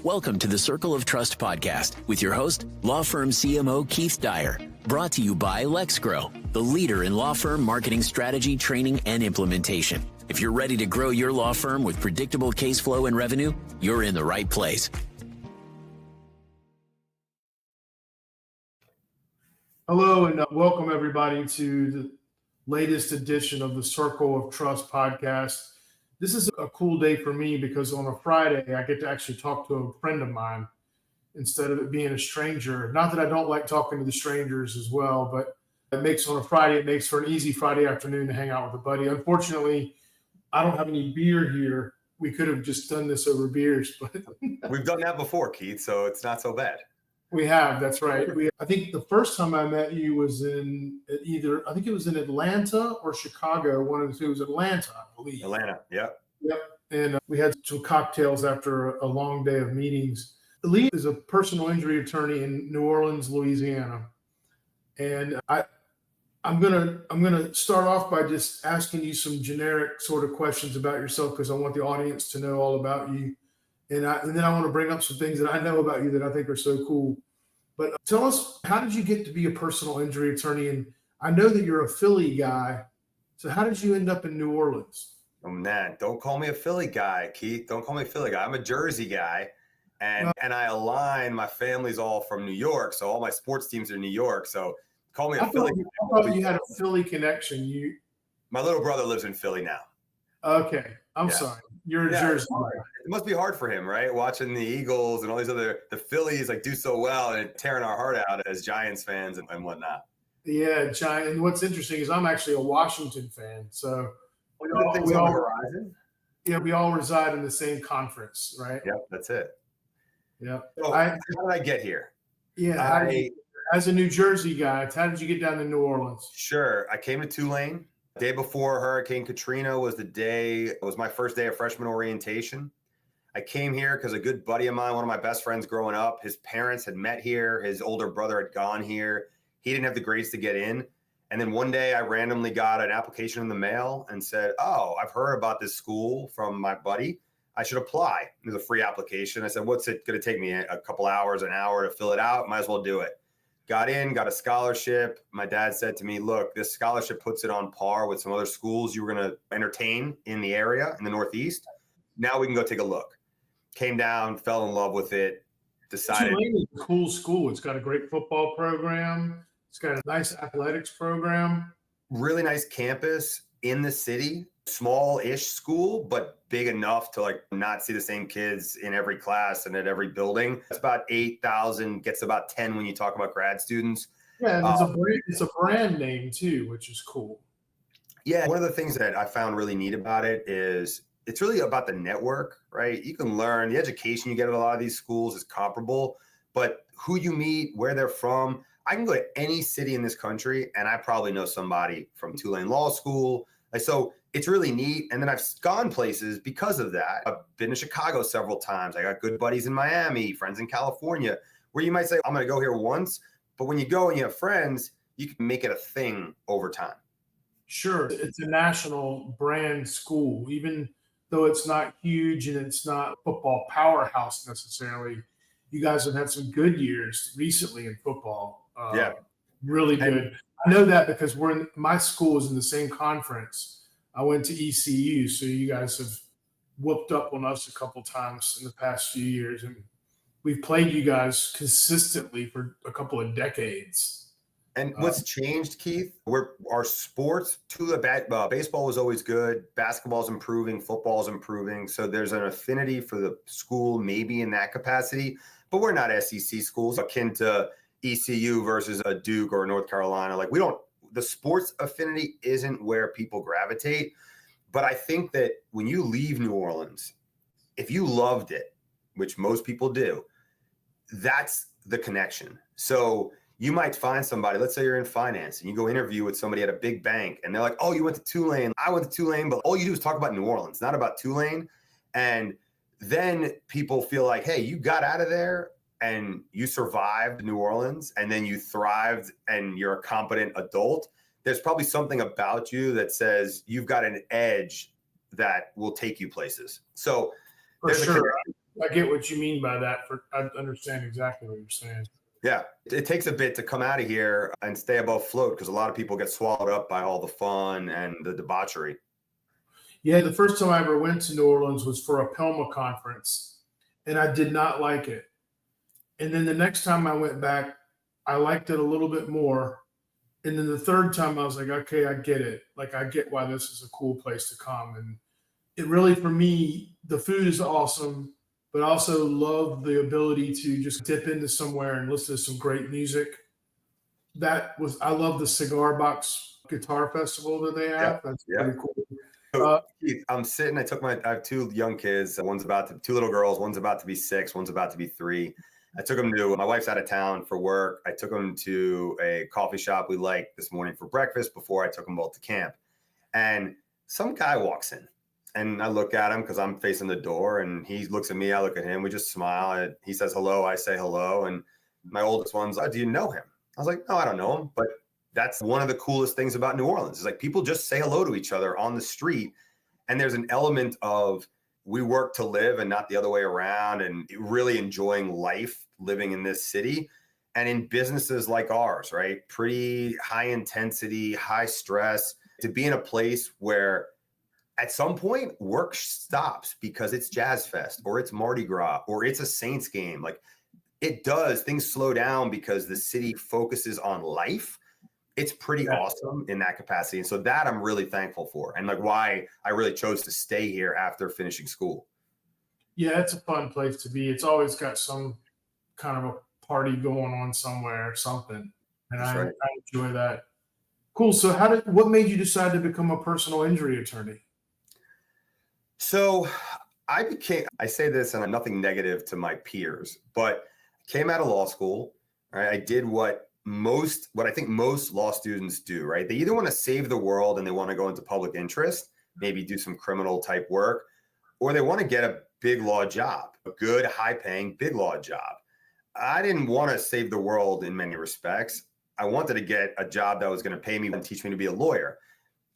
Welcome to the Circle of Trust podcast with your host, law firm CMO Keith Dyer. Brought to you by LexGrow, the leader in law firm marketing strategy, training, and implementation. If you're ready to grow your law firm with predictable case flow and revenue, you're in the right place. Hello, and welcome everybody to the latest edition of the Circle of Trust podcast. This is a cool day for me because on a Friday, I get to actually talk to a friend of mine instead of it being a stranger. Not that I don't like talking to the strangers as well, but it makes for an easy Friday afternoon to hang out with a buddy. Unfortunately, I don't have any beer here. We could have just done this over beers, but we've done that before, Keith, so it's not so bad. We have, that's right. I think the first time I met you was in Atlanta or Chicago. One of the two was Atlanta, I believe. Atlanta, yep. And we had some cocktails after a long day of meetings. Lee is a personal injury attorney in New Orleans, Louisiana. And I'm gonna start off by just asking you some generic sort of questions about yourself because I want the audience to know all about you. And then I want to bring up some things that I know about you that I think are so cool. But tell us, how did you get to be a personal injury attorney? And I know that you're a Philly guy. So how did you end up in New Orleans? Oh, man, don't call me a Philly guy, Keith. Don't call me a Philly guy. I'm a Jersey guy. And I align, my family's all from New York. So all my sports teams are in New York. So call me a Philly guy. I thought you had a Philly connection. My little brother lives in Philly now. Okay. I'm sorry. You're a Jersey guy. It must be hard for him, right? Watching the Eagles and all these the Phillies do so well and tearing our heart out as Giants fans and whatnot. Yeah, Giant. And what's interesting is I'm actually a Washington fan. So we all horizon. Yeah, we all reside in the same conference, right? Yep, that's it. Yeah. So how did I get here? Yeah. As a New Jersey guy, how did you get down to New Orleans? Sure. I came to Tulane. Day before Hurricane Katrina was my first day of freshman orientation. I came here because a good buddy of mine, one of my best friends growing up, his parents had met here. His older brother had gone here. He didn't have the grades to get in. And then one day I randomly got an application in the mail and said, oh, I've heard about this school from my buddy. I should apply. It was a free application. I said, what's it going to take me? A couple hours, an hour to fill it out? Might as well do it. Got in, got a scholarship. My dad said to me, look, this scholarship puts it on par with some other schools you were going to entertain in the area, in the Northeast. Now we can go take a look. Came down, fell in love with it, decided. Tulane is a cool school. It's got a great football program. It's got a nice athletics program. Really nice campus in the city. Small-ish school, but big enough to not see the same kids in every class and at every building. It's about 8,000, gets about 10 when you talk about grad students. Yeah, and it's a brand name too, which is cool. Yeah, one of the things that I found really neat about it is it's really about the network, right? You can learn, the education you get at a lot of these schools is comparable, but who you meet, where they're from. I can go to any city in this country and I probably know somebody from Tulane Law School. So it's really neat. And then I've gone places because of that. I've been to Chicago several times. I got good buddies in Miami, friends in California, where you might say, I'm going to go here once. But when you go and you have friends, you can make it a thing over time. Sure. It's a national brand school, even though it's not huge and it's not a football powerhouse necessarily. You guys have had some good years recently in football. Yeah. Really good. I know that because my school is in the same conference. I went to ECU, so you guys have whooped up on us a couple times in the past few years, and we've played you guys consistently for a couple of decades. And what's changed, Keith? Our sports, baseball was always good. Basketball's improving. Football's improving. So there's an affinity for the school, maybe in that capacity. But we're not SEC schools akin to ECU versus a Duke or a North Carolina. The sports affinity isn't where people gravitate. But I think that when you leave New Orleans, if you loved it, which most people do, that's the connection. So you might find somebody, let's say you're in finance and you go interview with somebody at a big bank and they're like, oh, you went to Tulane. I went to Tulane, but all you do is talk about New Orleans, not about Tulane. And then people feel like, hey, you got out of there and you survived New Orleans and then you thrived and you're a competent adult. There's probably something about you that says you've got an edge that will take you places. So for sure. I get what you mean by that. I understand exactly what you're saying. Yeah, it takes a bit to come out of here and stay above float because a lot of people get swallowed up by all the fun and the debauchery. Yeah, the first time I ever went to New Orleans was for a PELMA conference, and I did not like it. And then the next time I went back, I liked it a little bit more. And then the third time I was like, okay, I get it. Like, I get why this is a cool place to come. And it really, for me, the food is awesome, but I also love the ability to just dip into somewhere and listen to some great music. I love the Cigar Box Guitar Festival that they have. That's pretty cool. So, Keith, I have two young kids. Two little girls. One's about to be 6. One's about to be 3. I took them my wife's out of town for work. I took them to a coffee shop we liked this morning for breakfast before I took them both to camp. And some guy walks in and I look at him because I'm facing the door and he looks at me. I look at him. We just smile. He says hello. I say hello. And my oldest one's like, do you know him? I was like, no, I don't know him. But that's one of the coolest things about New Orleans is like people just say hello to each other on the street. And there's an element of we work to live and not the other way around, and really enjoying life living in this city and in businesses like ours, right? Pretty high intensity, high stress, to be in a place where at some point work stops because it's Jazz Fest or it's Mardi Gras or it's a Saints game. Like it does, things slow down because the city focuses on life. It's pretty awesome in that capacity. And so that I'm really thankful for, and like why I really chose to stay here after finishing school. Yeah, it's a fun place to be. It's always got some kind of a party going on somewhere or something. And I enjoy that. Cool. So what made you decide to become a personal injury attorney? So I say this and I'm nothing negative to my peers, but I came out of law school, right? I did what I think most law students do, right? They either want to save the world and they want to go into public interest, maybe do some criminal type work, or they want to get a big law job, a good, high paying, big law job. I didn't want to save the world in many respects. I wanted to get a job that was going to pay me and teach me to be a lawyer.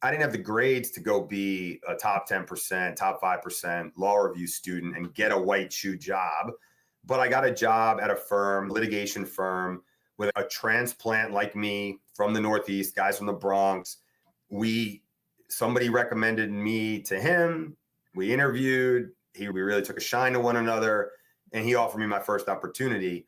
I didn't have the grades to go be a top 10%, top 5% law review student and get a white shoe job. But I got a job at a litigation firm, with a transplant like me from the Northeast, guys from the Bronx. Somebody recommended me to him. We interviewed. We really took a shine to one another, and he offered me my first opportunity.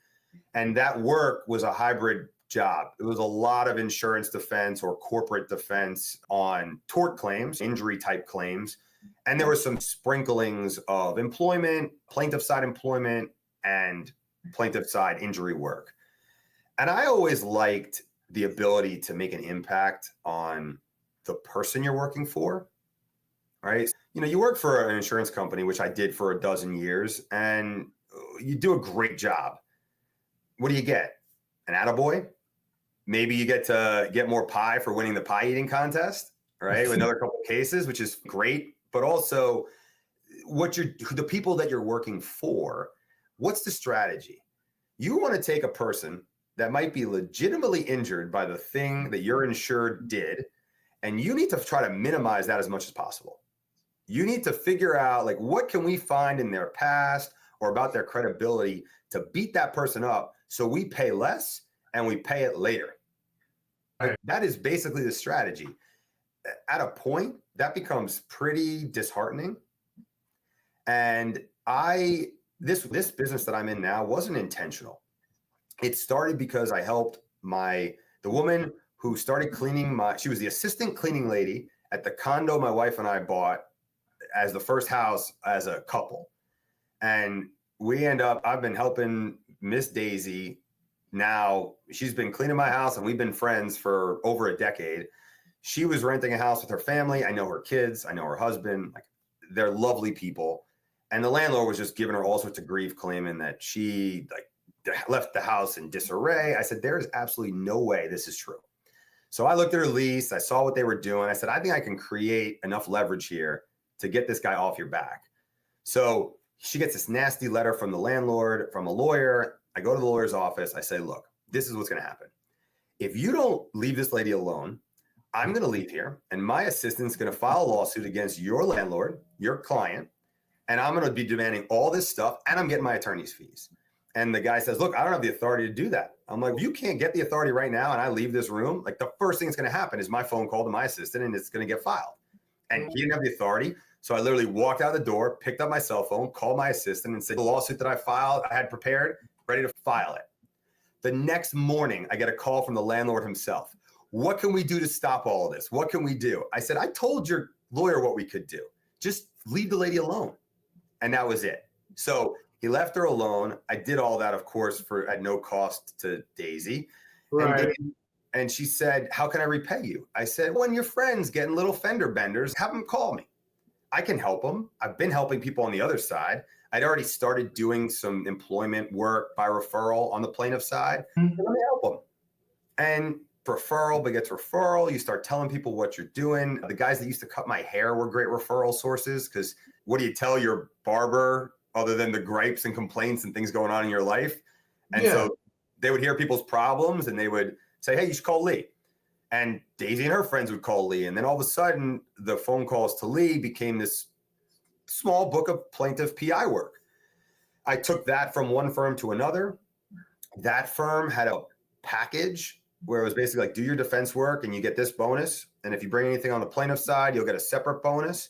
And that work was a hybrid job. It was a lot of insurance defense or corporate defense on tort claims, injury type claims. And there were some sprinklings of employment, plaintiff side employment, and plaintiff side injury work. And I always liked the ability to make an impact on the person you're working for, right? You know, you work for an insurance company, which I did for a dozen years, and you do a great job. What do you get? An attaboy? Maybe you get to get more pie for winning the pie eating contest, right? Another couple of cases, which is great. But also the people that you're working for, what's the strategy? You want to take a person that might be legitimately injured by the thing that your insured did, and you need to try to minimize that as much as possible. You need to figure out, like, what can we find in their past or about their credibility to beat that person up so we pay less and we pay it later. Like, that is basically the strategy. At a point, that becomes pretty disheartening. And this business that I'm in now wasn't intentional. It started because I helped the woman who started cleaning she was the assistant cleaning lady at the condo my wife and I bought as the first house as a couple. And I've been helping Miss Daisy. Now she's been cleaning my house and we've been friends for over a decade. She was renting a house with her family. I know her kids. I know her husband. Like, they're lovely people. And the landlord was just giving her all sorts of grief, claiming that she left the house in disarray. I said, there is absolutely no way this is true. So I looked at her lease. I saw what they were doing. I said, I think I can create enough leverage here to get this guy off your back. So she gets this nasty letter from the landlord, from a lawyer. I go to the lawyer's office. I say, look, this is what's going to happen. If you don't leave this lady alone, I'm going to leave here and my assistant's going to file a lawsuit against your landlord, your client, and I'm going to be demanding all this stuff, and I'm getting my attorney's fees. And the guy says, look, I don't have the authority to do that. I'm like, you can't get the authority right now, and I leave this room. Like, the first thing that's going to happen is my phone call to my assistant, and it's going to get filed. And he didn't have the authority. So I literally walked out the door, picked up my cell phone, called my assistant, and said, the lawsuit that I filed, I had prepared, ready to file it. The next morning, I get a call from the landlord himself. What can we do to stop all of this? What can we do? I said, I told your lawyer what we could do. Just leave the lady alone. And that was it. So he left her alone. I did all that, of course, at no cost to Daisy. Right. And she said, how can I repay you? I said, when your friends getting little fender benders, have them call me. I can help them. I've been helping people on the other side. I'd already started doing some employment work by referral on the plaintiff side. Let me help them. And referral begets referral. You start telling people what you're doing. The guys that used to cut my hair were great referral sources, because what do you tell your barber other than the gripes and complaints and things going on in your life? And so they would hear people's problems and they would say, hey, you should call Lee. And Daisy and her friends would call Lee. And then all of a sudden, the phone calls to Lee became this small book of plaintiff PI work. I took that from one firm to another. That firm had a package where it was basically like, do your defense work and you get this bonus. And if you bring anything on the plaintiff side, you'll get a separate bonus.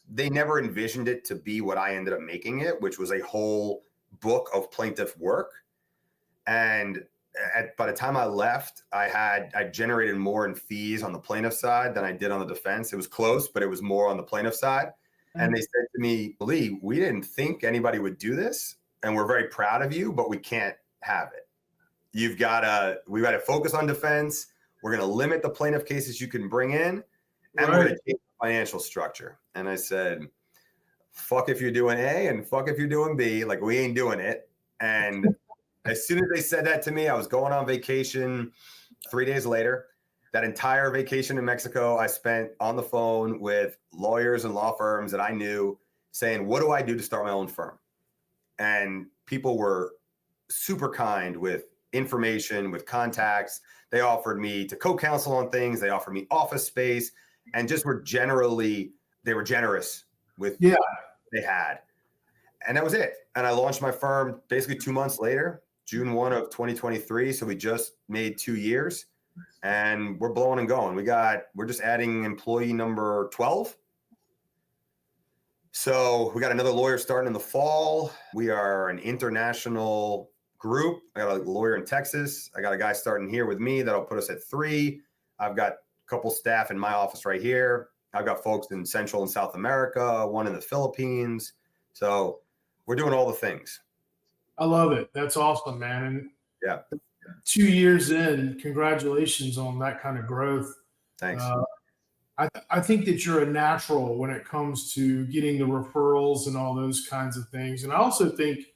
They never envisioned it to be what I ended up making it, which was a whole book of plaintiff work. And by the time I left, I generated more in fees on the plaintiff side than I did on the defense. It was close, but it was more on the plaintiff side. And they said to me, Lee, we didn't think anybody would do this, and we're very proud of you, but we can't have it. We've got to focus on defense. We're going to limit the plaintiff cases you can bring in, and we're going to change the financial structure. And I said, fuck if you're doing A and fuck if you're doing B. Like, we ain't doing it. And as soon as they said that to me, I was going on vacation 3 days later. That entire vacation in Mexico, I spent on the phone with lawyers and law firms that I knew saying, what do I do to start my own firm? And people were super kind with information, with contacts. They offered me to co-counsel on things. They offered me office space, and just they were generous with what they had. And that was it. And I launched my firm basically 2 months later, June 1 of 2023. So we just made 2 years. And we're blowing and going. We're just adding employee number 12. So we got another lawyer starting in the fall. We are an international group. I got a lawyer in Texas. I got a guy starting here with me that'll put us at 3. I've got a couple staff in my office right here. I've got folks in Central and South America, one in the Philippines. So we're doing all the things. I love it. That's awesome, man. And yeah. 2 years in, congratulations on that kind of growth. Thanks. I think that you're a natural when it comes to getting the referrals and all those kinds of things. And I also think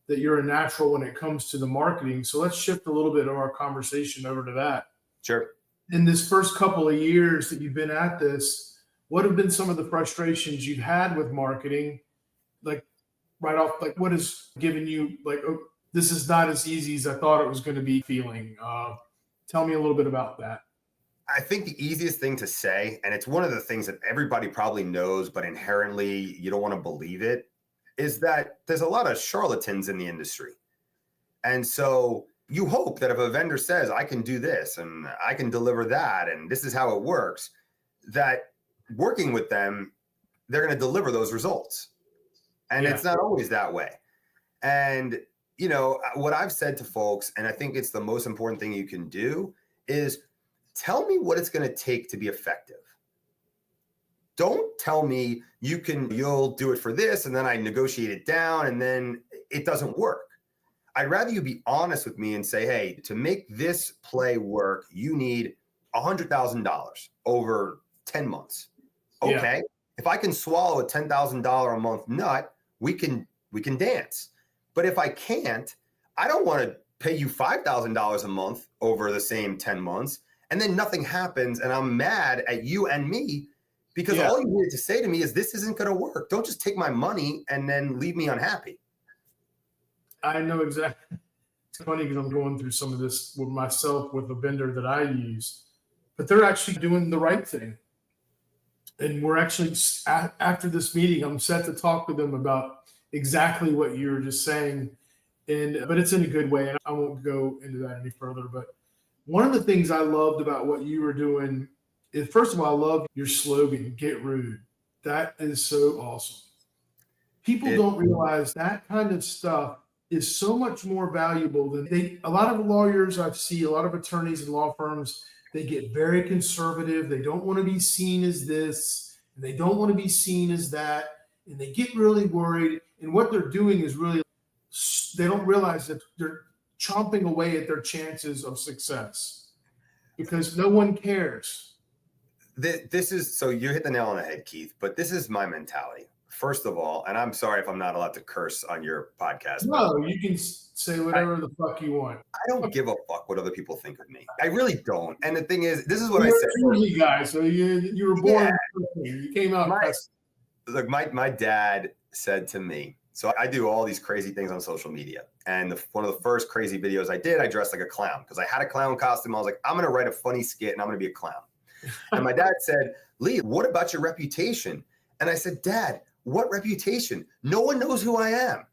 that you're a natural when it comes to the marketing. So let's shift a little bit of our conversation over to that. Sure. In this first couple of years that you've been at this, what have been some of the frustrations you've had with marketing? Like right off, like what has given you like, oh, this is not as easy as I thought it was going to be feeling. Tell me a little bit about that. I think the easiest thing to say, and it's one of the things that everybody probably knows, but inherently you don't want to believe it, is that there's a lot of charlatans in the industry. And so you hope that if a vendor says, I can do this and I can deliver that, and this is how it works, that working with them, they're going to deliver those results. And it's not always that way. And you know, what I've said to folks, and I think it's the most important thing you can do, is tell me what it's going to take to be effective. Don't tell me you'll do it for this, and then I negotiate it down, and then it doesn't work. I'd rather you be honest with me and say, hey, to make this play work, you need $100,000 over 10 months. Okay. Yeah. If I can swallow a $10,000 a month nut, we can dance. But if I can't, I don't want to pay you $5,000 a month over the same 10 months. And then nothing happens. And I'm mad at you and me because all you needed to say to me is this isn't going to work. Don't just take my money and then leave me unhappy. I know exactly. It's funny because I'm going through some of this with myself with a vendor that I use, but they're actually doing the right thing. And we're actually, after this meeting, I'm set to talk with them about exactly what you were just saying. But it's in a good way. And I won't go into that any further. But one of the things I loved about what you were doing is, first of all, I love your slogan, "Get Rude." That is so awesome. People don't realize that kind of stuff is so much more valuable than a lot of lawyers I've seen, a lot of attorneys and law firms, they get very conservative. They don't want to be seen as this, and they don't want to be seen as that. And they get really worried. And what they're doing is really, they don't realize that they're chomping away at their chances of success because no one cares. This is, so you hit the nail on the head, Keith, but this is my mentality. First of all, and I'm sorry if I'm not allowed to curse on your podcast. No, you can say whatever the fuck you want. I don't give a fuck what other people think of me. I really don't. And the thing is, this is what I said. You're a Jersey guy, so you were born. Yeah. You came out. Look, my dad said to me, so I do all these crazy things on social media. And one of the first crazy videos I did, I dressed like a clown because I had a clown costume. I was like, I'm going to write a funny skit and I'm going to be a clown. And my dad said, Lee, what about your reputation? And I said, Dad, what reputation? No one knows who I am.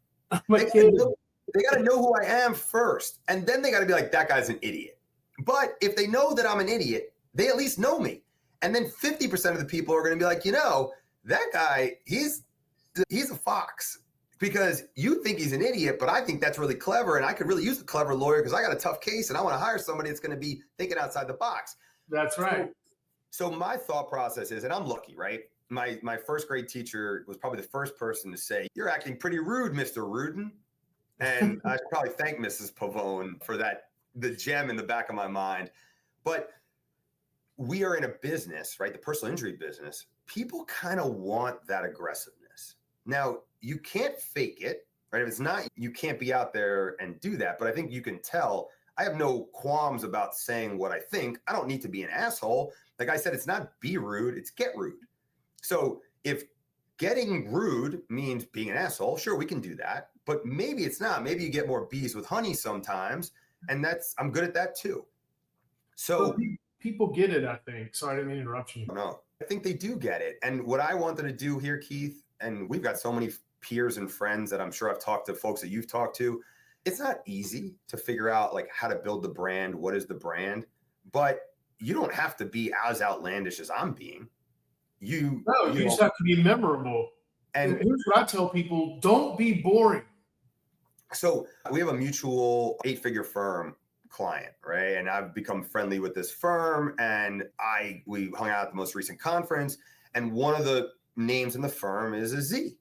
They got to know who I am first. And then they got to be like, that guy's an idiot. But if they know that I'm an idiot, they at least know me. And then 50% of the people are going to be like, that guy, he's a fox because you think he's an idiot, but I think that's really clever. And I could really use a clever lawyer because I got a tough case and I want to hire somebody that's going to be thinking outside the box. That's right. So my thought process is, and I'm lucky, right? My first grade teacher was probably the first person to say, "You're acting pretty rude, Mr. Rudin." And I should probably thank Mrs. Pavone for that, the gem in the back of my mind. But we are in a business, right? The personal injury business. People kind of want that aggressiveness. Now, you can't fake it, right? If it's not, you can't be out there and do that. But I think you can tell. I have no qualms about saying what I think. I don't need to be an asshole. Like I said, it's not be rude, it's get rude. So if getting rude means being an asshole, sure, we can do that. But maybe it's not. Maybe you get more bees with honey sometimes. And I'm good at that too. So people get it, I think. Sorry, I didn't mean to interrupt you. No, I think they do get it. And what I wanted to do here, Keith, and we've got so many peers and friends that I'm sure I've talked to, folks that you've talked to. It's not easy to figure out like how to build the brand. What is the brand? But you don't have to be as outlandish as I'm being. You just have to be memorable. And here's what I tell people: don't be boring. So we have a mutual 8-figure firm client, right? And I've become friendly with this firm, and we hung out at the most recent conference, and one of the names in the firm is a Z.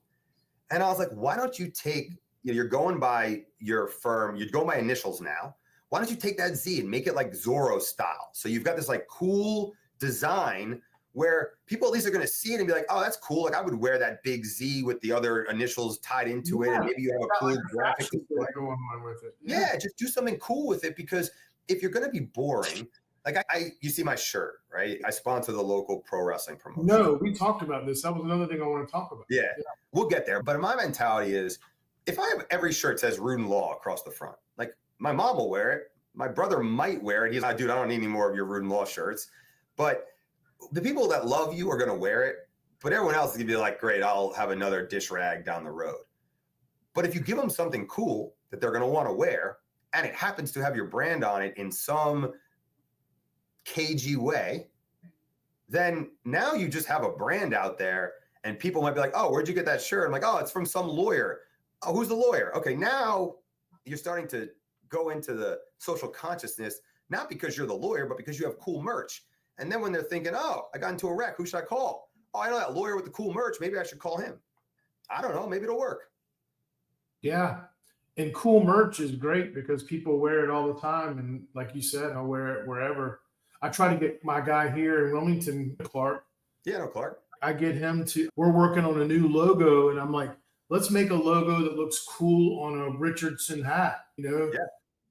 And I was like, why don't you take, you're going by your firm, you're going by initials now. Why don't you take that Z and make it like Zorro style? So you've got this like cool design where people at least are going to see it and be like, oh, that's cool. Like I would wear that big Z with the other initials tied into it. And maybe you have a cool graphic going on with it. Yeah, just do something cool with it, because if you're going to be boring, like you see my shirt, right? I sponsor the local pro wrestling promotion. No, we talked about this. That was another thing I want to talk about. Yeah, we'll get there. But my mentality is, if I have every shirt says Rudin Law across the front, like my mom will wear it. My brother might wear it. He's like, dude, I don't need any more of your Rudin Law shirts. But the people that love you are going to wear it. But everyone else is going to be like, great, I'll have another dish rag down the road. But if you give them something cool that they're going to want to wear, and it happens to have your brand on it in some cagey way, then now you just have a brand out there, and people might be like, oh, where'd you get that shirt? I'm like, oh, it's from some lawyer. Oh, who's the lawyer? Okay, now you're starting to go into the social consciousness, not because you're the lawyer, but because you have cool merch. And then when they're thinking, oh, I got into a wreck, who should I call? Oh, I know that lawyer with the cool merch. Maybe I should call him. I don't know. Maybe it'll work. Yeah. And cool merch is great because people wear it all the time. And like you said, I'll wear it wherever. I try to get my guy here in Wilmington, Clark. Yeah, no, Clark. I get him we're working on a new logo. And I'm like, let's make a logo that looks cool on a Richardson hat,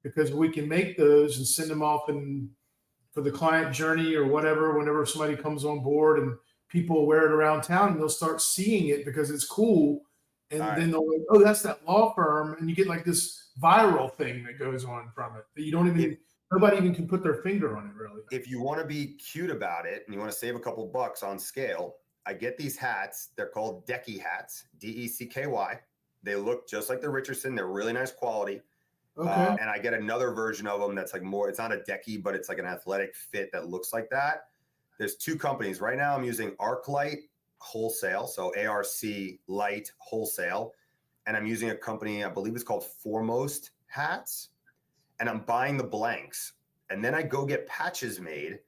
because we can make those and send them off for the client journey or whatever, whenever somebody comes on board, and people wear it around town and they'll start seeing it because it's cool. And then they'll like, oh, that's that law firm. And you get like this viral thing that goes on from it that nobody even can put their finger on it, really. If you want to be cute about it and you want to save a couple bucks on scale, I get these hats. They're called Decky hats, DECKY. They look just like the Richardson. They're really nice quality. Okay. And I get another version of them that's like more, it's not a Decky, but it's like an athletic fit that looks like that. There's two companies. Right now I'm using ArcLight Wholesale, so ARC Light Wholesale. And I'm using a company, I believe it's called Foremost Hats. And I'm buying the blanks. And then I go get patches made.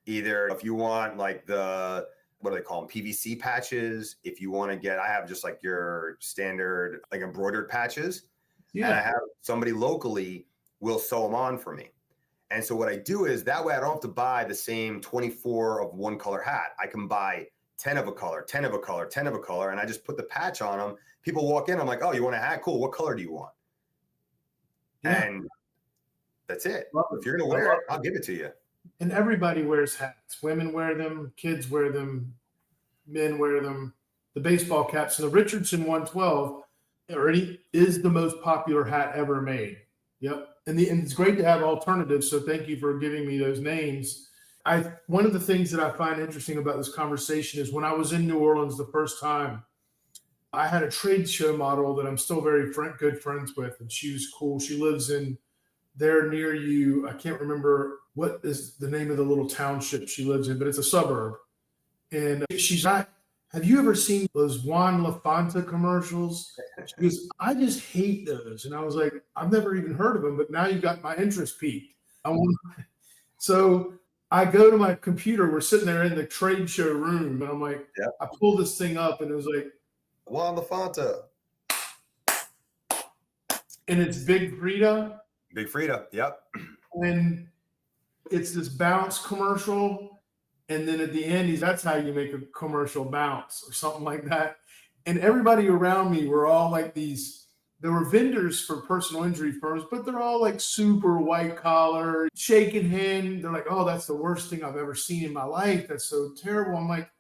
Either if you want like the, what do they call them? PVC patches. If you want to get, I have just like your standard, like embroidered patches. Yeah. And I have somebody locally will sew them on for me. And so what I do is that way I don't have to buy the same 24 of one color hat. I can buy 10 of a color, 10 of a color, 10 of a color. And I just put the patch on them. People walk in. I'm like, oh, you want a hat? Cool. What color do you want? Yeah. And that's it. Love it. If you're going to wear it, I'll give it to you. And everybody wears hats. Women wear them, kids wear them, men wear them. The baseball caps and the Richardson 112 already is the most popular hat ever made. Yep. And it's great to have alternatives. So thank you for giving me those names. One of the things that I find interesting about this conversation is when I was in New Orleans the first time, I had a trade show model that I'm still very good friends with, and she was cool. She lives in there near you. I can't remember what is the name of the little township she lives in, but it's a suburb. And she's not, have you ever seen those Juan LaFonta commercials? She goes, I just hate those. And I was like, I've never even heard of them, but now you got my interest piqued. So I go to my computer. We're sitting there in the trade show room, and I'm like, yep. I pull this thing up, and it was like, Juan LaFonta. And it's Big Frida. Big Frida, yep. And it's this bounce commercial. And then at the end, that's how you make a commercial bounce or something like that. And everybody around me were all like there were vendors for personal injury firms, but they're all like super white collar, shaking hand. They're like, oh, that's the worst thing I've ever seen in my life. That's so terrible. I'm like,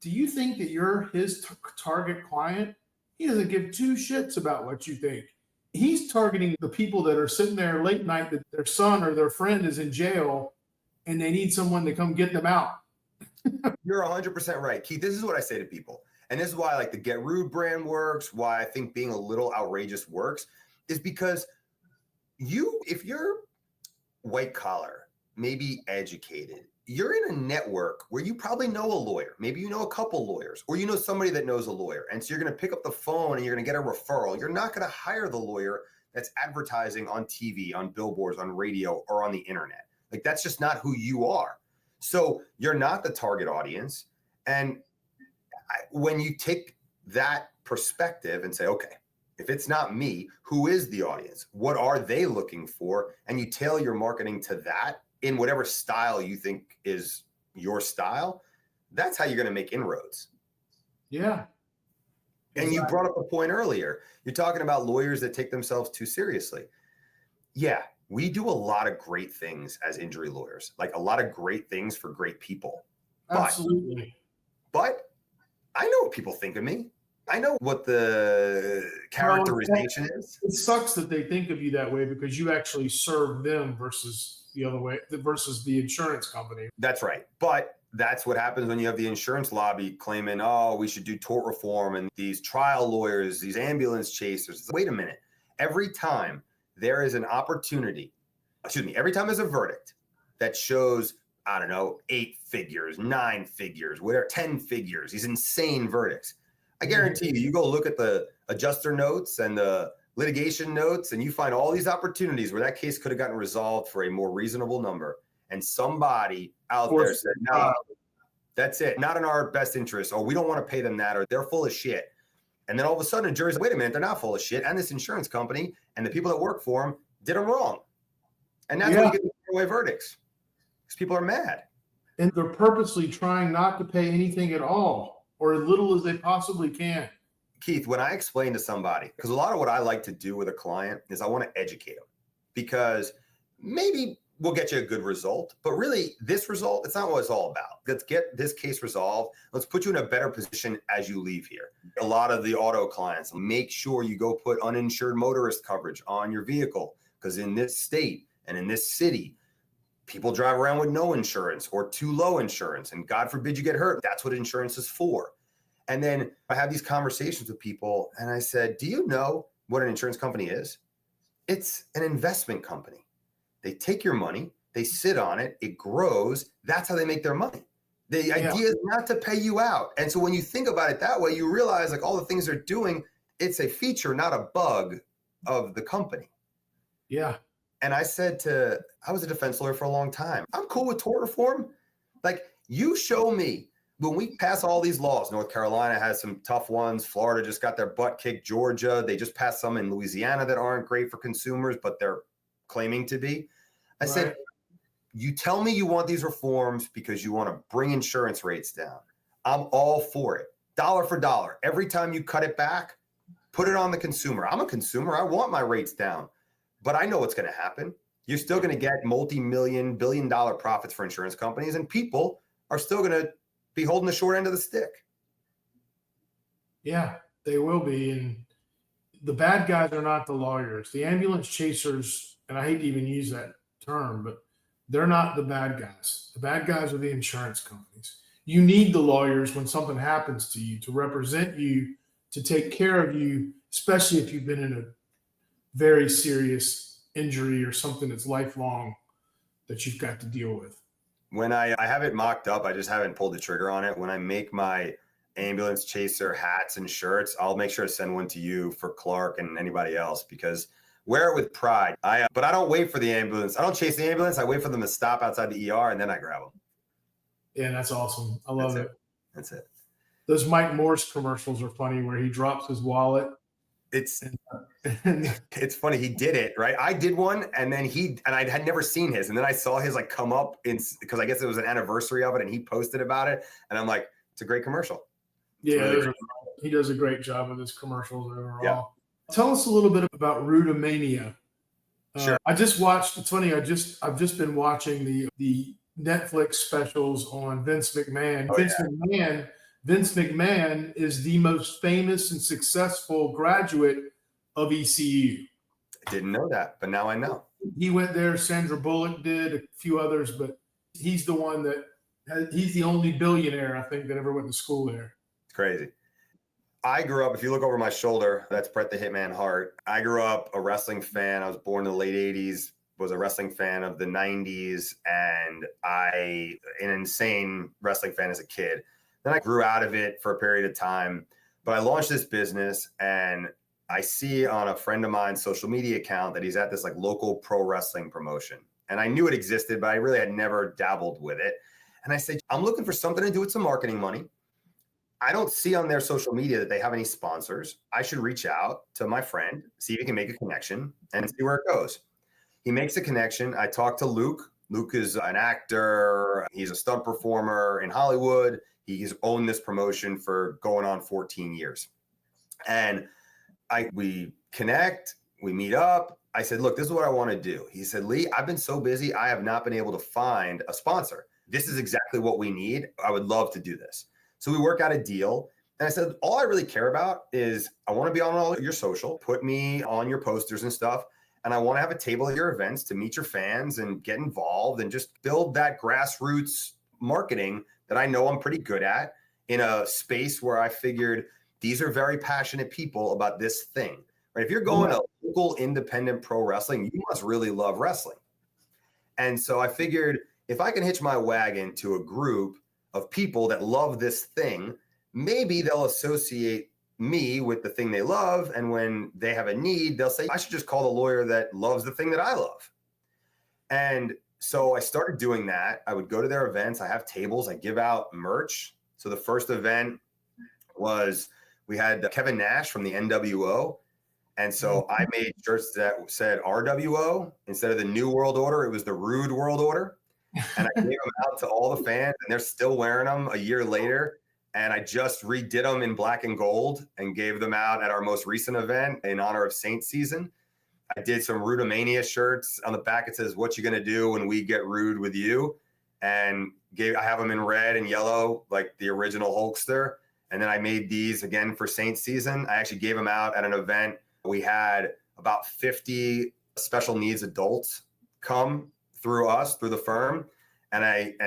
do you think that you're his target client? He doesn't give two shits about what you think. He's targeting the people that are sitting there late night that their son or their friend is in jail and they need someone to come get them out. You're 100% right, Keith. This is what I say to people. And this is why like the Get Rude brand works, why I think being a little outrageous works, is because if you're white collar, maybe educated, you're in a network where you probably know a lawyer. Maybe you know a couple lawyers, or you know somebody that knows a lawyer. And so you're going to pick up the phone and you're going to get a referral. You're not going to hire the lawyer that's advertising on TV, on billboards, on radio, or on the internet. Like that's just not who you are. So you're not the target audience. And when you take that perspective and say, okay, if it's not me, who is the audience? What are they looking for? And you tailor your marketing to that in whatever style you think is your style, that's how you're going to make inroads. Yeah. And you brought up a point earlier. You're talking about lawyers that take themselves too seriously. Yeah, we do a lot of great things as injury lawyers, like a lot of great things for great people. Absolutely. But I know what people think of me. I know what the characterization is. It sucks that they think of you that way because you actually serve them versus the other way, versus the insurance company. That's right. But that's what happens when you have the insurance lobby claiming, oh, we should do tort reform and these trial lawyers, these ambulance chasers. Wait a minute. Every time there is an opportunity, every time there's a verdict that shows, I don't know, 8 figures, 9 figures, whatever, 10 figures, these insane verdicts. I guarantee you go look at the adjuster notes and the litigation notes, and you find all these opportunities where that case could have gotten resolved for a more reasonable number. And somebody out there said, no, that's it. Not in our best interest. Or we don't want to pay them that, or they're full of shit. And then all of a sudden, a jury's like, wait a minute, they're not full of shit. And this insurance company and the people that work for them did them wrong. And that's when you get the away verdicts. Because people are mad. And they're purposely trying not to pay anything at all, or as little as they possibly can. Keith, when I explain to somebody, because a lot of what I like to do with a client is I want to educate them, because maybe we'll get you a good result, but really this result, it's not what it's all about. Let's get this case resolved. Let's put you in a better position as you leave here. A lot of the auto clients, make sure you go put uninsured motorist coverage on your vehicle, because in this state and in this city, people drive around with no insurance or too low insurance, and God forbid you get hurt. That's what insurance is for. And then I have these conversations with people and I said, do you know what an insurance company is? It's an investment company. They take your money, they sit on it, it grows. That's how they make their money. The idea is not to pay you out. And so when you think about it that way, you realize like all the things they're doing, it's a feature, not a bug of the company. Yeah. And I was a defense lawyer for a long time. I'm cool with tort reform. Like, you show me when we pass all these laws. North Carolina has some tough ones. Florida just got their butt kicked. Georgia, they just passed some in Louisiana that aren't great for consumers, but they're claiming to be. I said, you tell me you want these reforms because you want to bring insurance rates down. I'm all for it. Dollar for dollar. Every time you cut it back, put it on the consumer. I'm a consumer. I want my rates down. But I know what's going to happen. You're still going to get multi-million, billion-dollar profits for insurance companies, and people are still going to be holding the short end of the stick. Yeah, they will be. And the bad guys are not the lawyers. The ambulance chasers, and I hate to even use that term, but they're not the bad guys. The bad guys are the insurance companies. You need the lawyers when something happens to you to represent you, to take care of you, especially if you've been in a very serious injury or something that's lifelong that you've got to deal with. When I have it mocked up, I just haven't pulled the trigger on it. When I make my ambulance chaser hats and shirts, I'll make sure to send one to you for Clark and anybody else, because wear it with pride. But I don't wait for the ambulance. I don't chase the ambulance. I wait for them to stop outside the ER and then I grab them. Yeah, that's awesome. I love it. That's it. Those Mike Morse commercials are funny where he drops his wallet. It's funny. He did it, right? I did one and then I had never seen his. And then I saw his like come up because I guess it was an anniversary of it and he posted about it. And I'm like, it's a great commercial. Yeah, he does a great job with his commercials overall. Yeah. Tell us a little bit about Rudimania. Sure. I just watched, it's funny, I've just been watching the Netflix specials on Vince McMahon. Vince McMahon is the most famous and successful graduate of ECU. I didn't know that, but now I know. He went there. Sandra Bullock did, a few others, but he's the one he's the only billionaire, I think, that ever went to school there. It's crazy. I grew up, if you look over my shoulder, that's Bret the Hitman Hart. I grew up a wrestling fan. I was born in the late 80s, was a wrestling fan of the 90s, and an insane wrestling fan as a kid. Then I grew out of it for a period of time, but I launched this business and I see on a friend of mine's social media account that he's at this like local pro wrestling promotion. And I knew it existed, but I really had never dabbled with it. And I said, I'm looking for something to do with some marketing money. I don't see on their social media that they have any sponsors. I should reach out to my friend, see if he can make a connection and see where it goes. He makes a connection. I talked to Luke. Luke is an actor. He's a stunt performer in Hollywood. He's owned this promotion for going on 14 years. And we connect, we meet up. I said, look, this is what I want to do. He said, Lee, I've been so busy. I have not been able to find a sponsor. This is exactly what we need. I would love to do this. So we work out a deal. And I said, all I really care about is I want to be on all your social, put me on your posters and stuff. And I want to have a table at your events to meet your fans and get involved and just build that grassroots marketing that I know I'm pretty good at in a space where I figured these are very passionate people about this thing. Right? If you're going to local independent pro wrestling, you must really love wrestling. And so I figured if I can hitch my wagon to a group of people that love this thing, maybe they'll associate me with the thing they love. And when they have a need, they'll say, I should just call the lawyer that loves the thing that I love. And so I started doing that. I would go to their events. I have tables. I give out merch. So the first event was we had Kevin Nash from the NWO. And so I made shirts that said RWO. Instead of the New World Order, it was the Rude World Order. And I gave them out to all the fans, and they're still wearing them a year later. And I just redid them in black and gold and gave them out at our most recent event in honor of Saint season. I did some Rudimania shirts. On the back, it says, what you going to do when we get rude with you? And I have them in red and yellow, like the original Hulkster. And then I made these again for Saint season. I actually gave them out at an event. We had about 50 special needs adults come through the firm. And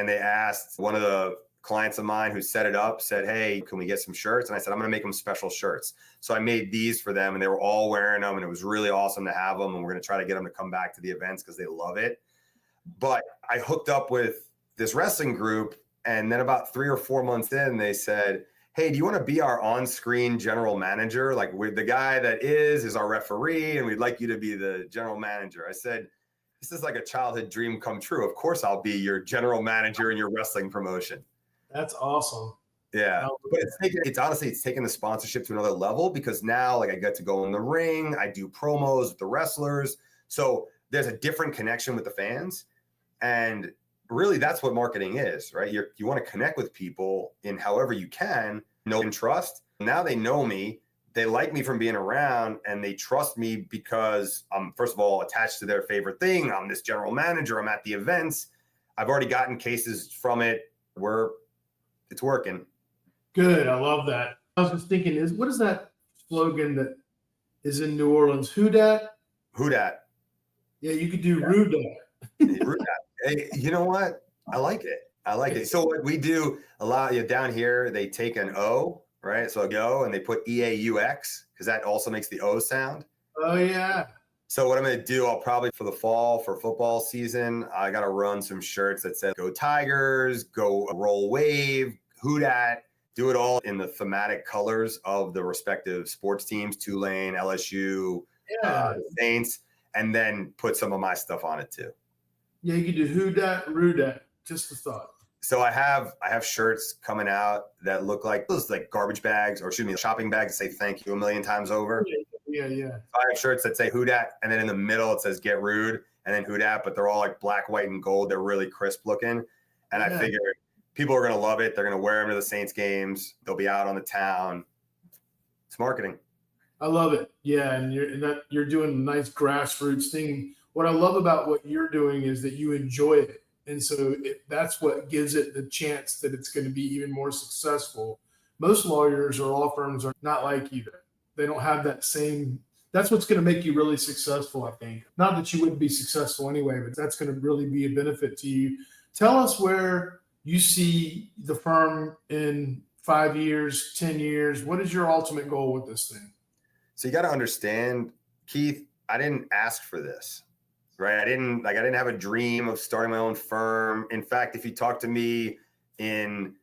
they asked one of the clients of mine who set it up, said, hey, can we get some shirts? And I said, I'm going to make them special shirts. So I made these for them, and they were all wearing them, and it was really awesome to have them. And we're going to try to get them to come back to the events because they love it. But I hooked up with this wrestling group, and then about 3 or 4 months in, they said, hey, do you want to be our on-screen general manager? Like, the guy that is our referee, and we'd like you to be the general manager. I said, this is like a childhood dream come true. Of course I'll be your general manager in your wrestling promotion. That's awesome. Yeah. But it's taken the sponsorship to another level, because now, like, I get to go in the ring, I do promos with the wrestlers. So there's a different connection with the fans. And really, that's what marketing is, right? You want to connect with people in however you can, know and trust. Now they know me, they like me from being around, and they trust me because I'm, first of all, attached to their favorite thing. I'm this general manager. I'm at the events. I've already gotten cases from it where it's working. Good. I love that. I was just thinking, what is that slogan that is in New Orleans? Who dat? Who dat? Yeah, you could do Rude dat. Hey, you know what? I like it. So what we do a lot, down here, they take an O, right? So a go, and they put EAUX, because that also makes the O sound. Oh, yeah. So what I'm going to do, I'll probably, for the fall, for football season, I got to run some shirts that say Go Tigers, Go Roll Wave, Who Dat, do it all in the thematic colors of the respective sports teams, Tulane, LSU, the Saints, and then put some of my stuff on it too. Yeah, you could do Who Dat, Rude Dat. Just a thought. So I have shirts coming out that look like those, like garbage bags, or shopping bags that say thank you a million times over. Yeah. So I have shirts that say Who Dat, and then in the middle it says Get Rude, and then Who Dat, but they're all like black, white, and gold. They're really crisp looking. And I figured people are going to love it. They're going to wear them to the Saints games. They'll be out on the town. It's marketing. I love it. Yeah, and you're doing a nice grassroots thing. What I love about what you're doing is that you enjoy it. And so that's what gives it the chance that it's going to be even more successful. Most lawyers or law firms are not like you. They don't have that same. That's what's going to make you really successful, I think. Not that you wouldn't be successful anyway, but that's going to really be a benefit to you. Tell us where you see the firm in 5 years, 10 years. What is your ultimate goal with this thing? So you got to understand, Keith, I didn't ask for this. Right. I didn't have a dream of starting my own firm. In fact, if you talk to me in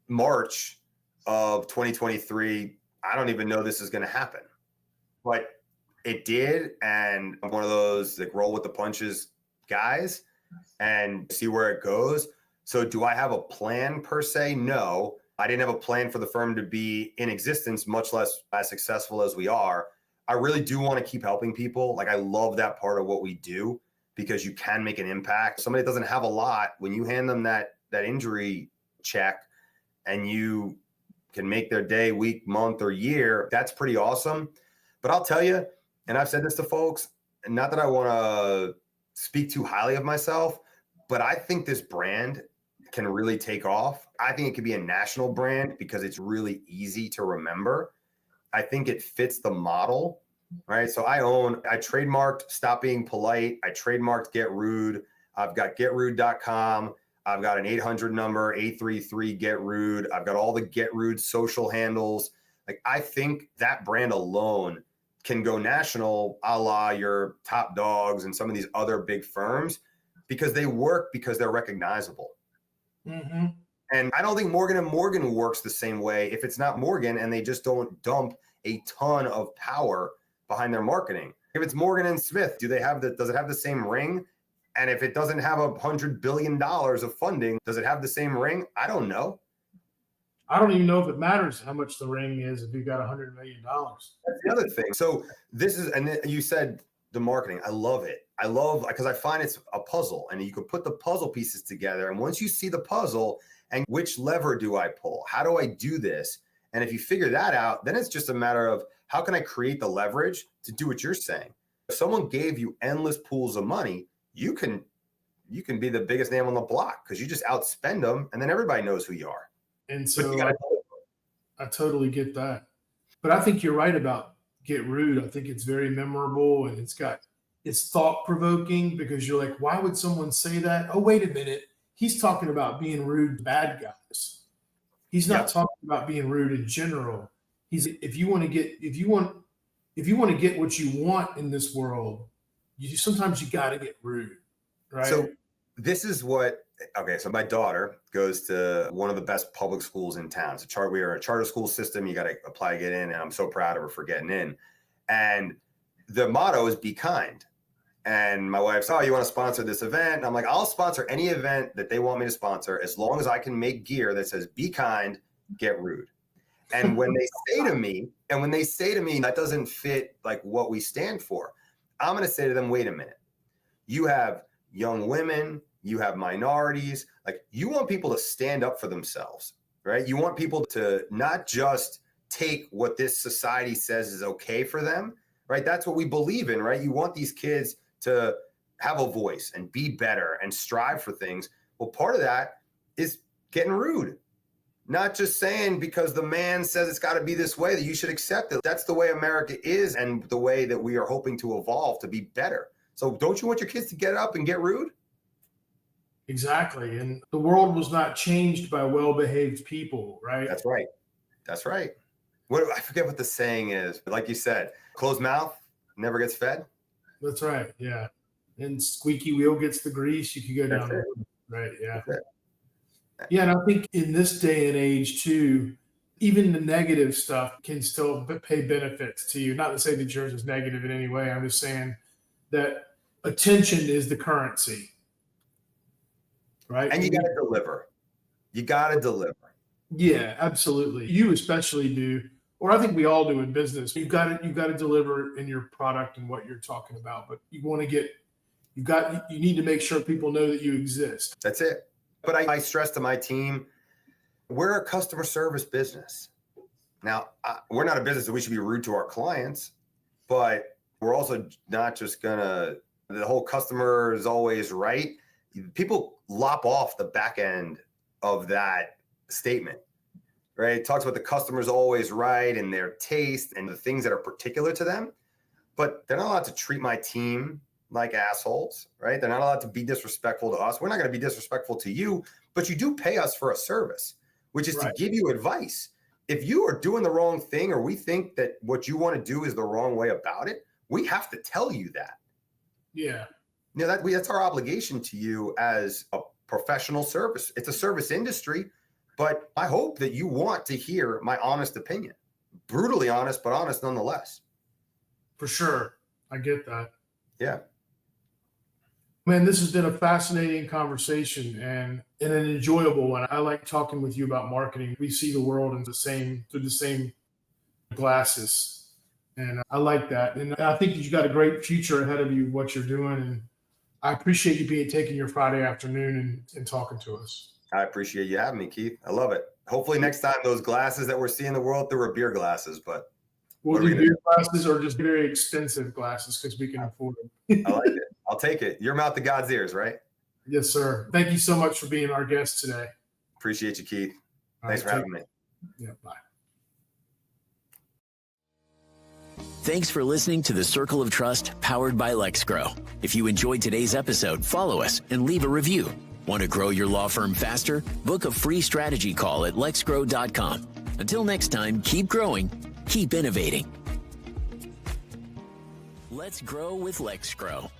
March of 2023, I don't even know this is going to happen, but it did. And I'm one of those like roll with the punches guys and see where it goes. So do I have a plan per se? No, I didn't have a plan for the firm to be in existence, much less as successful as we are. I really do want to keep helping people. Like, I love that part of what we do, because you can make an impact. Somebody that doesn't have a lot, when you hand them that injury check and you can make their day, week, month, or year, that's pretty awesome. But I'll tell you, and I've said this to folks, and not that I want to speak too highly of myself, but I think this brand can really take off. I think it could be a national brand because it's really easy to remember. I think it fits the model, right? So I trademarked Stop Being Polite. I trademarked Get Rude. I've got getrude.com. I've got an 800 number, 833-GET-RUDE. I've got all the Get Rude social handles. Like, I think that brand alone can go national, a la your Top Dogs and some of these other big firms, because they work because they're recognizable. Mm-hmm. And I don't think Morgan & Morgan works the same way if it's not Morgan and they just don't dump a ton of power behind their marketing. If it's Morgan & Smith, does it have the same ring? And if it doesn't have $100 billion of funding, does it have the same ring? I don't know. I don't even know if it matters how much the ring is if you got $100 million. That's the other thing. So and you said the marketing. I love it. Because I find it's a puzzle, and you can put the puzzle pieces together. And once you see the puzzle, and which lever do I pull? How do I do this? And if you figure that out, then it's just a matter of how can I create the leverage to do what you're saying? If someone gave you endless pools of money, you can be the biggest name on the block because you just outspend them, and then everybody knows who you are. And so I totally get that. But I think you're right about Get Rude. I think it's very memorable, and it's got it's thought-provoking because you're like, why would someone say that? Oh, wait a minute. He's talking about being rude to bad guys. He's not talking about being rude in general. If you want to get what you want in this world, sometimes you got to get rude, right? So this is so my daughter goes to one of the best public schools in town. We are a charter school system. You got to apply to get in, and I'm so proud of her for getting in. And the motto is be kind. And my wife's, oh, you want to sponsor this event? And I'm like, I'll sponsor any event that they want me to sponsor as long as I can make gear that says be kind, get rude. And when they say to me that doesn't fit like what we stand for, I'm going to say to them, wait a minute. You have young women, you have minorities, like you want people to stand up for themselves, right? You want people to not just take what this society says is okay for them, right? That's what we believe in, right? You want these kids to have a voice and be better and strive for things. Well, part of that is getting rude. Not just saying because the man says it's got to be this way that you should accept it. That's the way America is and the way that we are hoping to evolve to be better. So don't you want your kids to get up and get rude? Exactly. And the world was not changed by well-behaved people, right? That's right. That's right. I forget what the saying is, but like you said, closed mouth never gets fed. That's right. Yeah. And squeaky wheel gets the grease. You can go down there. Right. Yeah. Yeah. And I think in this day and age too, even the negative stuff can still pay benefits to you. Not to say that yours is negative in any way. I'm just saying that attention is the currency. Right. And you got to deliver. You got to deliver. Yeah, absolutely. You especially do. Or I think we all do in business. You've got to deliver in your product and what you're talking about. But you need to make sure people know that you exist. That's it. But I stress to my team, we're a customer service business. Now, we're not a business that we should be rude to our clients, but we're also not just the whole customer is always right. People lop off the back end of that statement. Right? It talks about the customer's always right and their taste and the things that are particular to them, but they're not allowed to treat my team like assholes, right? They're not allowed to be disrespectful to us. We're not going to be disrespectful to you, but you do pay us for a service, which is to give you advice. If you are doing the wrong thing or we think that what you want to do is the wrong way about it, we have to tell you that. Yeah. That's our obligation to you as a professional service. It's a service industry. But I hope that you want to hear my honest opinion. Brutally honest, but honest nonetheless. For sure. I get that. Yeah. Man, this has been a fascinating conversation and an enjoyable one. I like talking with you about marketing. We see the world through the same glasses. And I like that. And I think that you got a great future ahead of you, what you're doing. And I appreciate you taking your Friday afternoon and talking to us. I appreciate you having me, Keith. I love it. Hopefully next time those glasses that we're seeing in the world, there were beer glasses, but we'll do beer glasses or just very expensive glasses because we can afford them. I like it. I'll take it. Your mouth to God's ears, right? Yes, sir. Thank you so much for being our guest today. Appreciate you, Keith. Thanks for having me. Yeah, bye. Thanks for listening to the Circle of Trust powered by LexGrow. If you enjoyed today's episode, follow us and leave a review. Want to grow your law firm faster? Book a free strategy call at lexgrow.com. Until next time, keep growing, keep innovating. Let's grow with LexGrow.